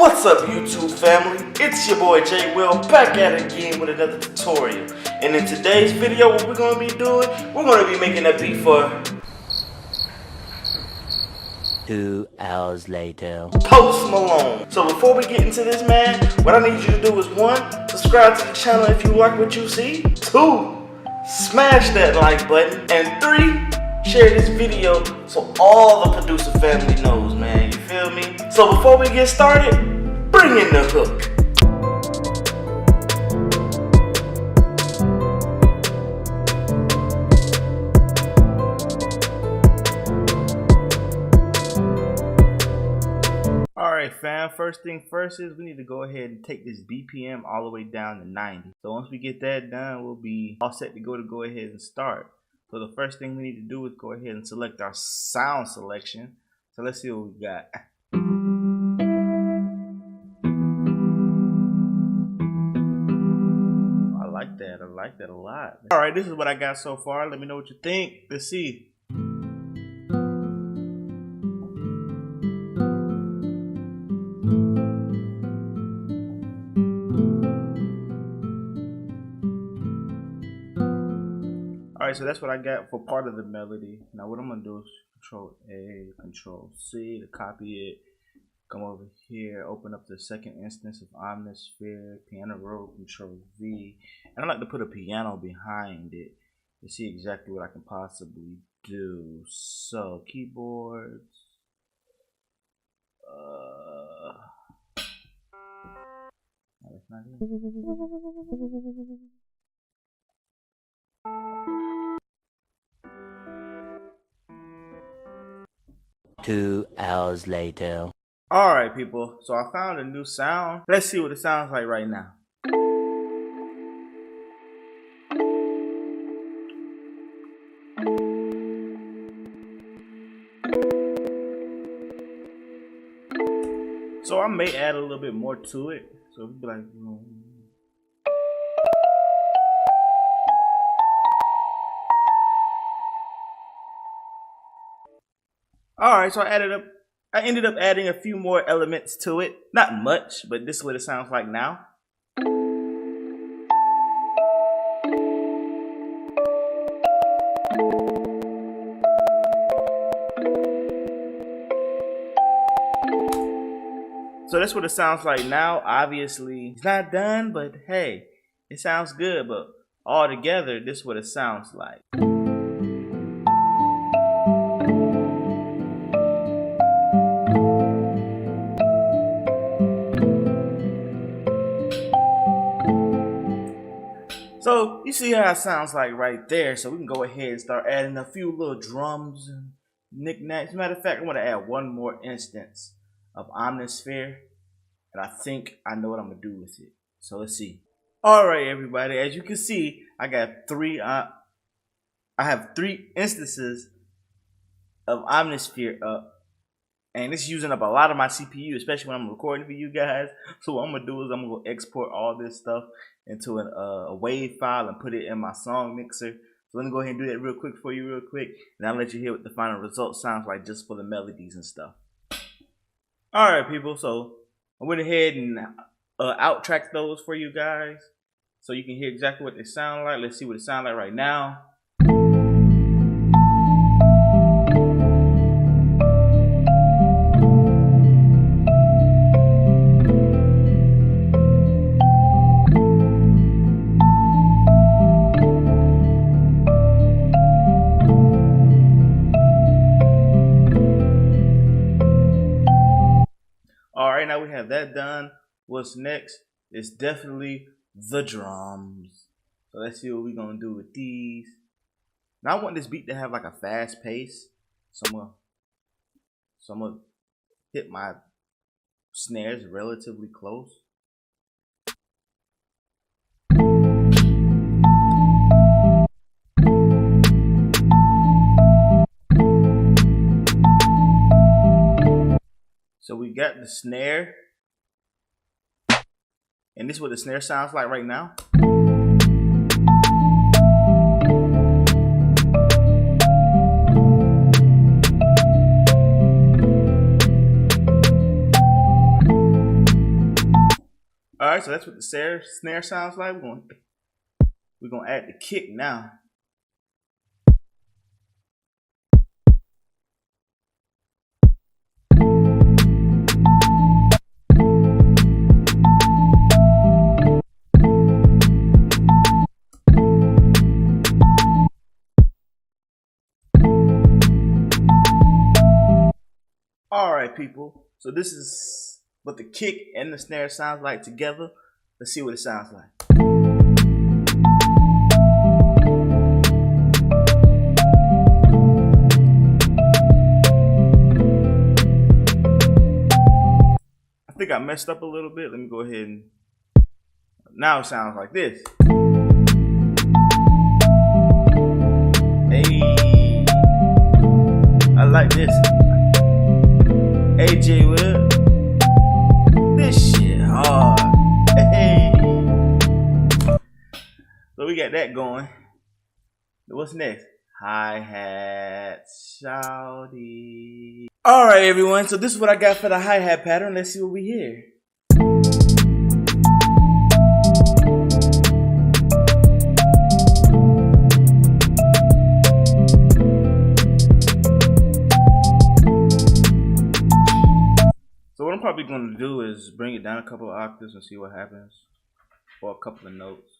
What's up YouTube family? It's your boy J Will back at it again with another tutorial. And in today's video what we're going to be doing, we're going to be making a beat for 2 hours later. post-Malone. So before we get into this, man, what I need you to do is 1, subscribe to the channel if you like what you see. 2, smash that like button. And 3, share this video so all the producer family knows, man. You feel me? So before we get started, bring in the hook. Alright fam, first thing first is we need to go ahead and take this BPM all the way down to 90. So once we get that done, we'll be all set to go ahead and start. So the first thing we need to do is go ahead and select our sound selection. So let's see what we got. I like that a lot. Alright, this is what I got so far. Let me know what you think. Let's see. Alright, so that's what I got for part of the melody. Now what I'm going to do is Control A, Control C to copy it. Come over here, open up the second instance of Omnisphere, piano roll, Control V. And I like to put a piano behind it to see exactly what I can possibly do. So, keyboards. That's not it. 2 hours later. Alright people, so I found a new sound. Let's see what it sounds like right now. So I may add a little bit more to it. So it'd be like, alright, so I ended up adding a few more elements to it. Not much, but this is what it sounds like now. So that's what it sounds like now. Obviously, it's not done, but hey, it sounds good. But all together, this is what it sounds like. So you see how it sounds like right there. So we can go ahead and start adding a few little drums and knickknacks. Matter of fact, I want to add one more instance of Omnisphere, and I think I know what I'm gonna do with it. So let's see. All right, everybody. As you can see, I got I have 3 instances of Omnisphere up. And it's using up a lot of my CPU, especially when I'm recording for you guys. So what I'm going to do is I'm going to export all this stuff into a wave file and put it in my song mixer. So let me go ahead and do that real quick for you real quick. And I'll let you hear what the final result sounds like just for the melodies and stuff. Alright people, so I went ahead and out-tracked those for you guys. So you can hear exactly what they sound like. Let's see what it sounds like right now. Alright, now we have that done. What's next? It's definitely the drums. So let's see what we're going to do with these. Now I want this beat to have like a fast pace. So I'm going to hit my snares relatively close. So we got the snare, and this is what the snare sounds like right now. right, so that's what the snare sounds like. We're gonna add the kick now. Alright, people. So this is what the kick and the snare sounds like together. Let's see what it sounds like. I think I messed up a little bit. Let me go ahead and... Now it sounds like this. Hey, I like this. AJ Will, this shit hard. Hey. So we got that going. What's next? Hi-hat, shawty. Alright everyone, so this is what I got for the hi-hat pattern. Let's see what we hear. So what I'm probably going to do is bring it down a couple of octaves and see what happens, or a couple of notes.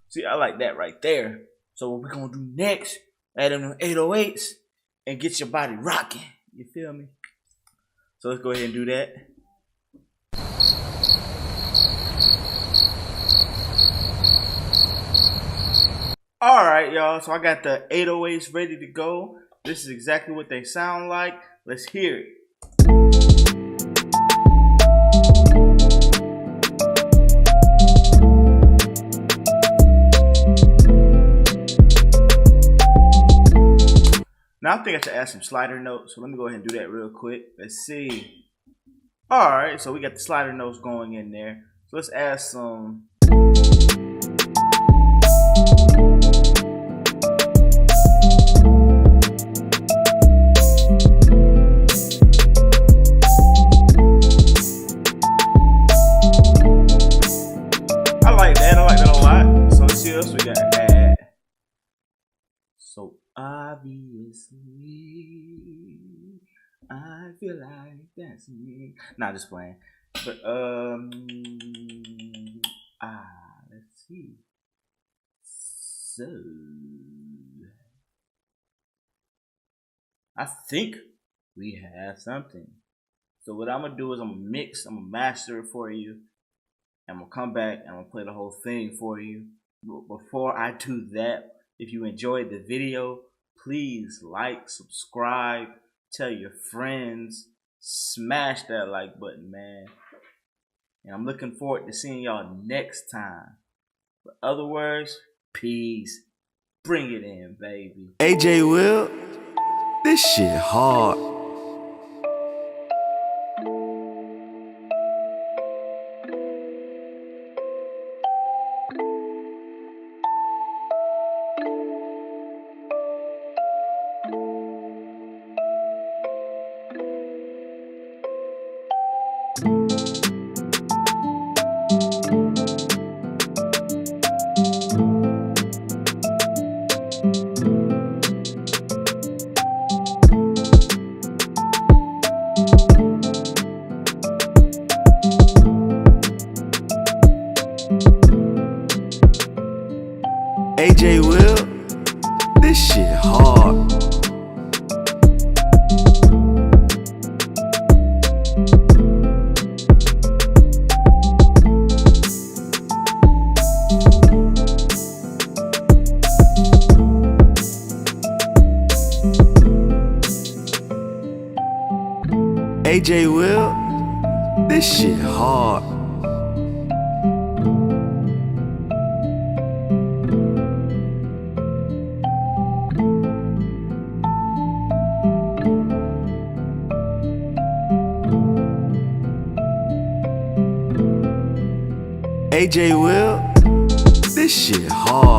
See, I like that right there. So what we're going to do next, add in the 808s and get your body rocking. You feel me? So let's go ahead and do that. Alright, y'all, so I got the 808s ready to go. This is exactly what they sound like. Let's hear it. Now I think I should add some slider notes, so let me go ahead and do that real quick. Let's see. Alright, so we got the slider notes going in there. So let's add some... I like that a lot. So let's see what else we got to add. So obviously, I feel like dancing. Nah, just playing. But let's see. So I think we have something. So what I'm gonna do is I'm gonna master it for you. I'm gonna come back and I'm gonna play the whole thing for you. But before I do that, if you enjoyed the video, please like, subscribe, tell your friends, smash that like button, man. And I'm looking forward to seeing y'all next time. But other words, peace. Bring it in, baby. AJ Will, this shit hard. AJ Will, this shit hard. AJ Will, this shit hard. AJ Will, this shit hard.